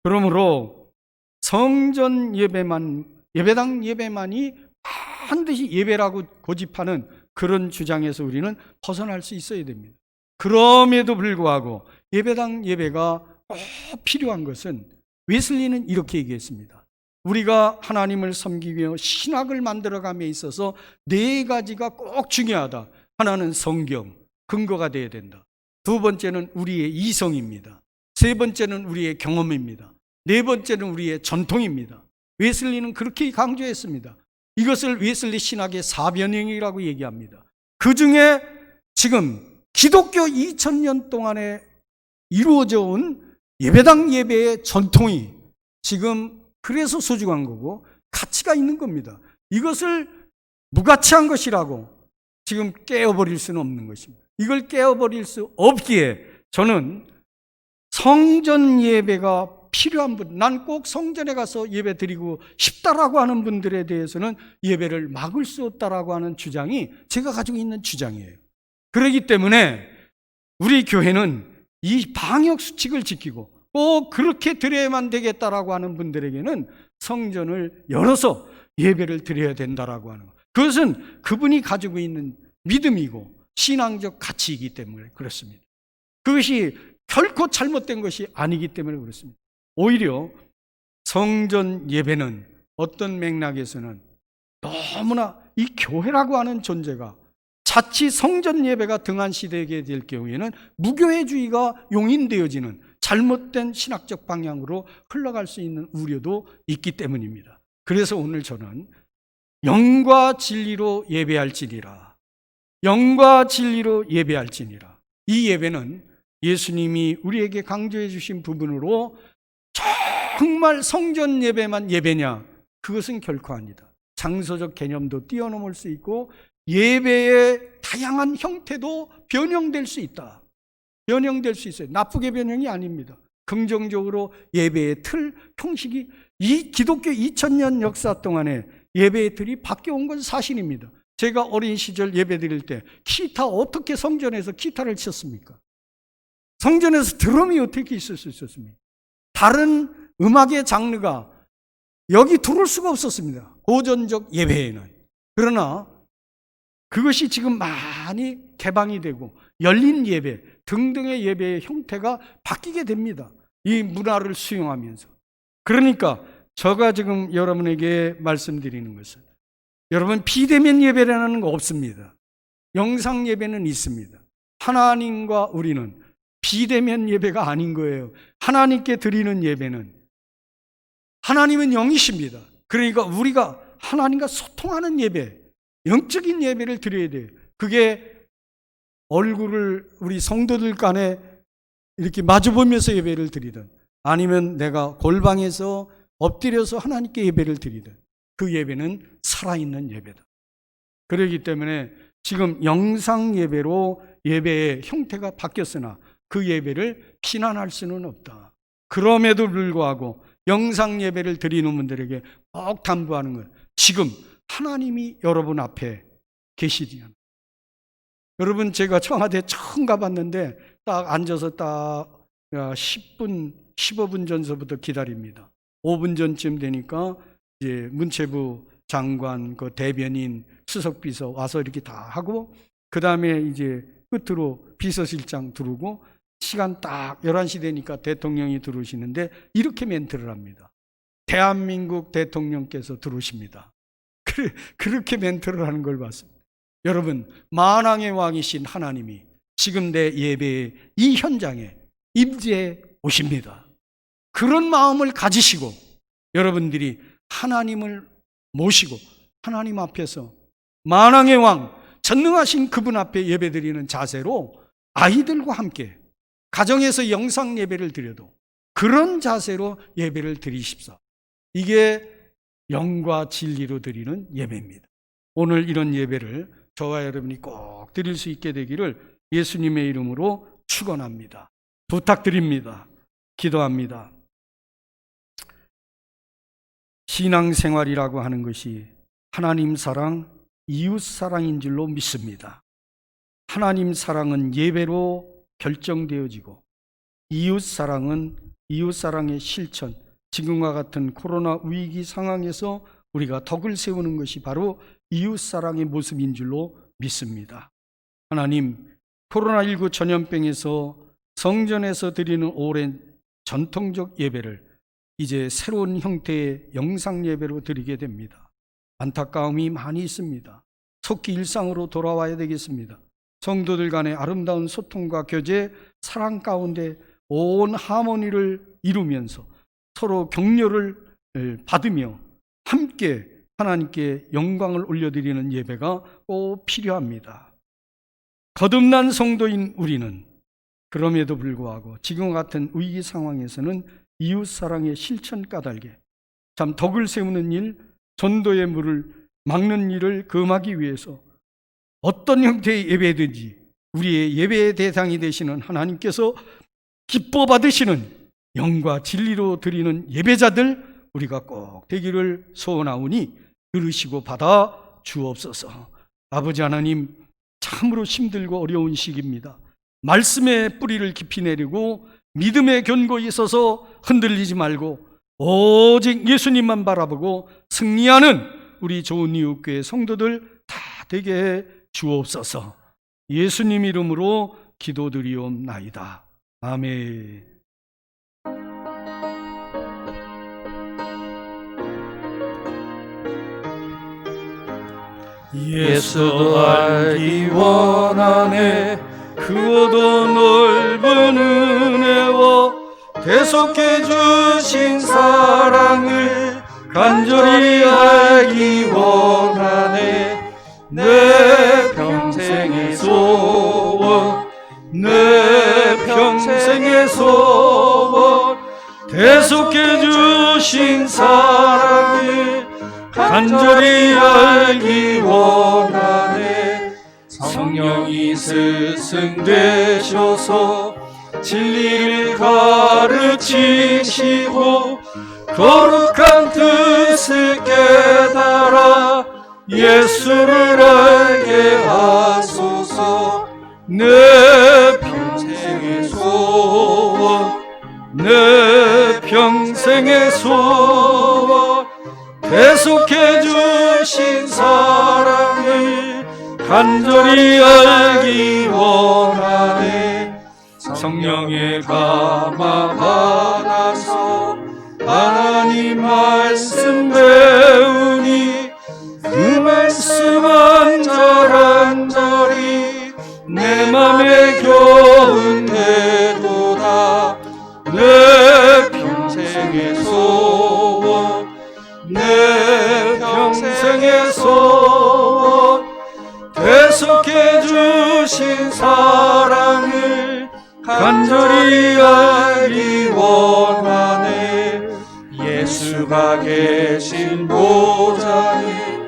Speaker 1: 그러므로 성전 예배만, 예배당 예배만이 반드시 예배라고 고집하는 그런 주장에서 우리는 벗어날 수 있어야 됩니다. 그럼에도 불구하고 예배당 예배가 꼭 필요한 것은, 웨슬리는 이렇게 얘기했습니다. 우리가 하나님을 섬기기 위해 신학을 만들어감에 있어서 4가지가 꼭 중요하다. 하나는 성경, 근거가 되어야 된다. 2번째는 우리의 이성입니다. 3번째는 우리의 경험입니다. 4번째는 우리의 전통입니다. 웨슬리는 그렇게 강조했습니다. 이것을 웨슬리 신학의 4변형이라고 얘기합니다. 그 중에 지금 기독교 2000년 동안에 이루어져 온 예배당 예배의 전통이 지금 그래서 소중한 거고 가치가 있는 겁니다. 이것을 무가치한 것이라고 지금 깨어버릴 수는 없는 것입니다. 이걸 깨어버릴 수 없기에 저는 성전 예배가 필요한 분, 난 꼭 성전에 가서 예배 드리고 싶다라고 하는 분들에 대해서는 예배를 막을 수 없다라고 하는 주장이 제가 가지고 있는 주장이에요. 그렇기 때문에 우리 교회는 이 방역 수칙을 지키고 꼭 그렇게 드려야만 되겠다라고 하는 분들에게는 성전을 열어서 예배를 드려야 된다라고 하는 것. 그것은 그분이 가지고 있는 믿음이고 신앙적 가치이기 때문에 그렇습니다. 그것이 결코 잘못된 것이 아니기 때문에 그렇습니다. 오히려 성전 예배는 어떤 맥락에서는 너무나 이 교회라고 하는 존재가 자칫 성전 예배가 등한시되게 될 경우에는 무교회주의가 용인되어지는 잘못된 신학적 방향으로 흘러갈 수 있는 우려도 있기 때문입니다. 그래서 오늘 저는 영과 진리로 예배할지니라, 영과 진리로 예배할지니라. 이 예배는 예수님이 우리에게 강조해 주신 부분으로 정말 성전 예배만 예배냐? 그것은 결코 아니다. 장소적 개념도 뛰어넘을 수 있고 예배의 다양한 형태도 변형될 수 있다. 변형될 수 있어요. 나쁘게 변형이 아닙니다. 긍정적으로 예배의 틀, 형식이 이 기독교 2000년 역사 동안에 예배의 틀이 바뀌어온 건 사실입니다. 제가 어린 시절 예배 드릴 때 기타 어떻게 성전에서 기타를 쳤습니까? 성전에서 드럼이 어떻게 있을 수 있었습니까? 다른 음악의 장르가 여기 들어올 수가 없었습니다. 고전적 예배에는. 그러나 그것이 지금 많이 개방이 되고 열린 예배 등등의 예배의 형태가 바뀌게 됩니다. 이 문화를 수용하면서. 그러니까 제가 지금 여러분에게 말씀드리는 것은, 여러분 비대면 예배라는 거 없습니다. 영상 예배는 있습니다. 하나님과 우리는 비대면 예배가 아닌 거예요. 하나님께 드리는 예배는, 하나님은 영이십니다. 그러니까 우리가 하나님과 소통하는 예배, 영적인 예배를 드려야 돼요. 그게 얼굴을 우리 성도들 간에 이렇게 마주보면서 예배를 드리든, 아니면 내가 골방에서 엎드려서 하나님께 예배를 드리든, 그 예배는 살아있는 예배다. 그렇기 때문에 지금 영상 예배로 예배의 형태가 바뀌었으나 그 예배를 비난할 수는 없다. 그럼에도 불구하고 영상 예배를 드리는 분들에게 꼭 당부하는 것, 지금 하나님이 여러분 앞에 계시지 않아요. 여러분, 제가 청와대 처음 가봤는데 딱 앉아서 딱 10분, 15분 전서부터 기다립니다. 5분 전쯤 되니까 이제 문체부 장관, 그 대변인, 수석비서 와서 이렇게 다 하고, 그 다음에 이제 끝으로 비서실장 들어오고, 시간 딱 11시 되니까 대통령이 들어오시는데 이렇게 멘트를 합니다. 대한민국 대통령께서 들어오십니다. 그렇게 멘트를 하는 걸 봤습니다. 여러분, 만왕의 왕이신 하나님이 지금 내 예배의 이 현장에 임재해 오십니다. 그런 마음을 가지시고 여러분들이 하나님을 모시고 하나님 앞에서 만왕의 왕, 전능하신 그분 앞에 예배드리는 자세로 아이들과 함께 가정에서 영상 예배를 드려도 그런 자세로 예배를 드리십사. 이게 영과 진리로 드리는 예배입니다. 오늘 이런 예배를 저와 여러분이 꼭 드릴 수 있게 되기를 예수님의 이름으로 축원합니다. 부탁드립니다. 기도합니다. 신앙생활이라고 하는 것이 하나님 사랑, 이웃 사랑인 줄로 믿습니다. 하나님 사랑은 예배로 결정되어지고 이웃 사랑은 이웃 사랑의 실천, 지금과 같은 코로나 위기 상황에서 우리가 덕을 세우는 것이 바로 이웃 사랑의 모습인 줄로 믿습니다. 하나님, 코로나19 전염병에서 성전에서 드리는 오랜 전통적 예배를 이제 새로운 형태의 영상 예배로 드리게 됩니다. 안타까움이 많이 있습니다. 속히 일상으로 돌아와야 되겠습니다. 성도들 간의 아름다운 소통과 교제, 사랑 가운데 온 하모니를 이루면서 서로 격려를 받으며 함께 하나님께 영광을 올려드리는 예배가 꼭 필요합니다. 거듭난 성도인 우리는 그럼에도 불구하고 지금 같은 위기 상황에서는 이웃사랑의 실천 까닭에 참 덕을 세우는 일, 전도의 물을 막는 일을 금하기 위해서 어떤 형태의 예배든지 우리의 예배의 대상이 되시는 하나님께서 기뻐 받으시는 영과 진리로 드리는 예배자들 우리가 꼭 되기를 소원하오니 들으시고 받아 주옵소서. 아버지 하나님, 참으로 힘들고 어려운 시기입니다. 말씀의 뿌리를 깊이 내리고 믿음의 견고히 있어서 흔들리지 말고 오직 예수님만 바라보고 승리하는 우리 좋은 이웃교회 성도들 다 되게 해 주옵소서. 예수님 이름으로 기도드리옵나이다. 아멘.
Speaker 2: 예수 알기 원하네. 크고도 넓은 은혜와 대속해 주신 사랑을 간절히 알기 원하네. 내 평생의 소원, 내 평생의 소원, 대속해 주신 사랑을 간절히 알기 원하네. 성령이 스승되셔서 진리를 가르치시고 거룩한 뜻을 깨달아 예수를 알게 하소서. 내 평생의 소원, 내 평생의 소원, 대속해 주신 사랑을 간절히 알기 원하네. 성령의 감화 받아서 하나님 말씀 배우니 그 말씀 한 절 한 절이 내 맘에 교훈되도다. 내 평생의 소원, 내 평생의 소원, 대속해 주신 사랑을 간절히 알기 원하네. 예수가 계신 보좌에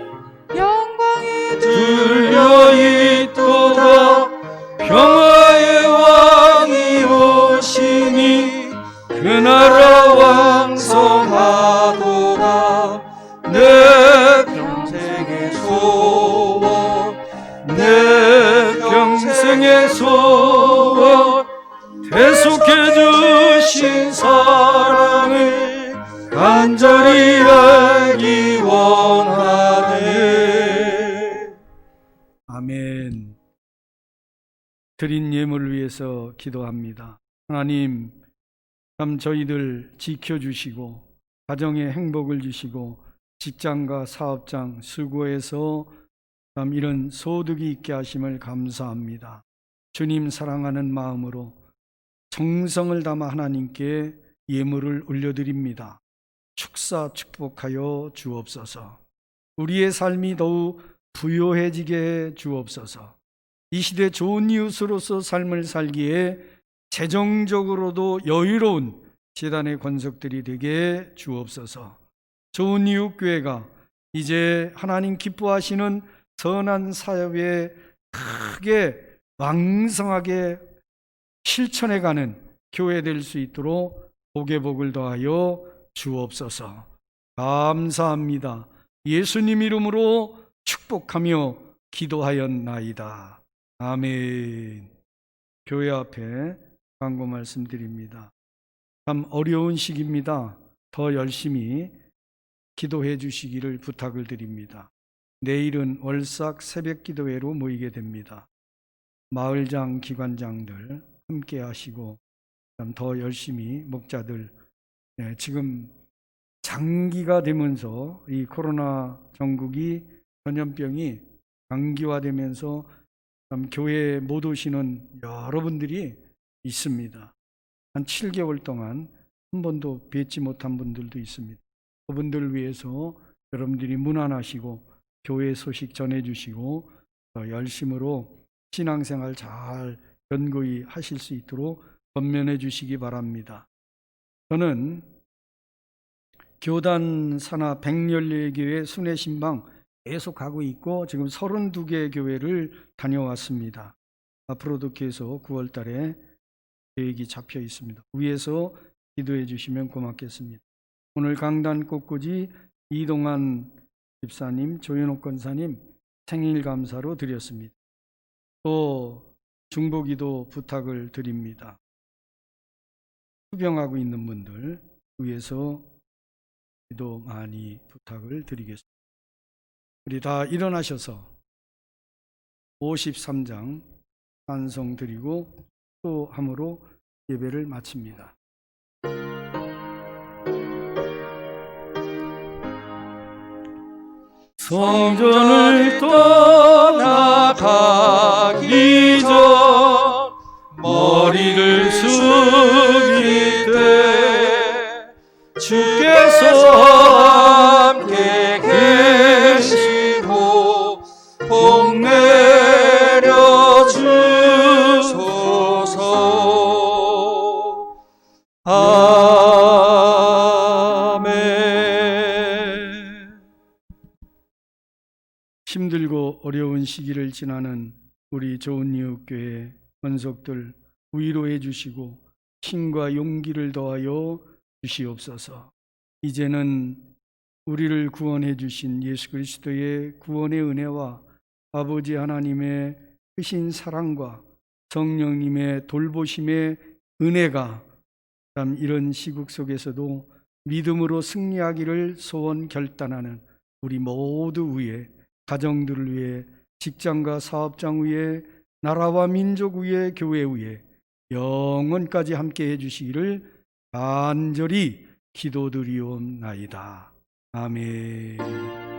Speaker 2: 영광이 들려있도다. 평화의 왕이 오시니 그 나라 왕성하도다. 내 평생의 소원, 내 평생의 소원, 대속해 주신 사랑을 간절히 알기 원하네.
Speaker 1: 아멘. 드린 예물을 위해서 기도합니다. 하나님, 참 저희들 지켜주시고 가정에 행복을 주시고 직장과 사업장 수고해서 참 이런 소득이 있게 하심을 감사합니다. 주님 사랑하는 마음으로 정성을 담아 하나님께 예물을 올려드립니다. 축사 축복하여 주옵소서. 우리의 삶이 더욱 부요해지게 주옵소서. 이 시대 좋은 이웃으로서 삶을 살기에 재정적으로도 여유로운 재단의 권속들이 되게 주옵소서. 좋은 이웃 교회가 이제 하나님 기뻐하시는 선한 사역에 크게 왕성하게 실천해가는 교회 될 수 있도록 복의 복을 더하여 주옵소서. 감사합니다. 예수님 이름으로 축복하며 기도하였나이다. 아멘. 교회 앞에 광고 말씀드립니다. 참 어려운 시기입니다. 더 열심히 기도해 주시기를 부탁을 드립니다. 내일은 월삭 새벽 기도회로 모이게 됩니다. 마을장 기관장들 함께 하시고 더 열심히 목자들, 지금 장기가 되면서 이 코로나 전국이 전염병이 장기화되면서 교회에 못 오시는 여러분들이 있습니다. 한 7개월 동안 한 번도 뵙지 못한 분들도 있습니다. 그분들을 위해서 여러분들이 문안하시고 교회 소식 전해주시고 열심으로 신앙생활 잘 견고히 하실 수 있도록 권면해 주시기 바랍니다. 저는 교단 산하 백열례교회 순회신방 계속 가고 있고 지금 32개 교회를 다녀왔습니다. 앞으로도 계속 9월 달에 계획이 잡혀 있습니다. 위에서 기도해 주시면 고맙겠습니다. 오늘 강단 꽃꽂이 이동환 집사님, 조현옥 권사님 생일 감사로 드렸습니다. 또 중보기도 부탁을 드립니다. 투병하고 있는 분들 위해서 기도 많이 부탁을 드리겠습니다. 우리 다 일어나셔서 53장 찬송 드리고 또 함으로 예배를 마칩니다.
Speaker 2: 성전을 떠나가기 전 머리를 숙일 때 주께서 함께 계시고 복 내려 주소서. 아멘.
Speaker 1: 힘들고 어려운 시기를 지나는 우리 좋은 이웃 교회 권속들 위로해 주시고 힘과 용기를 더하여 주시옵소서. 이제는 우리를 구원해 주신 예수 그리스도의 구원의 은혜와 아버지 하나님의 크신 사랑과 성령님의 돌보심의 은혜가 참 이런 시국 속에서도 믿음으로 승리하기를 소원 결단하는 우리 모두 위에, 가정들을 위해, 직장과 사업장 위에, 나라와 민족 위에, 교회 위에 영원까지 함께 해주시기를 간절히 기도드리옵나이다. 아멘.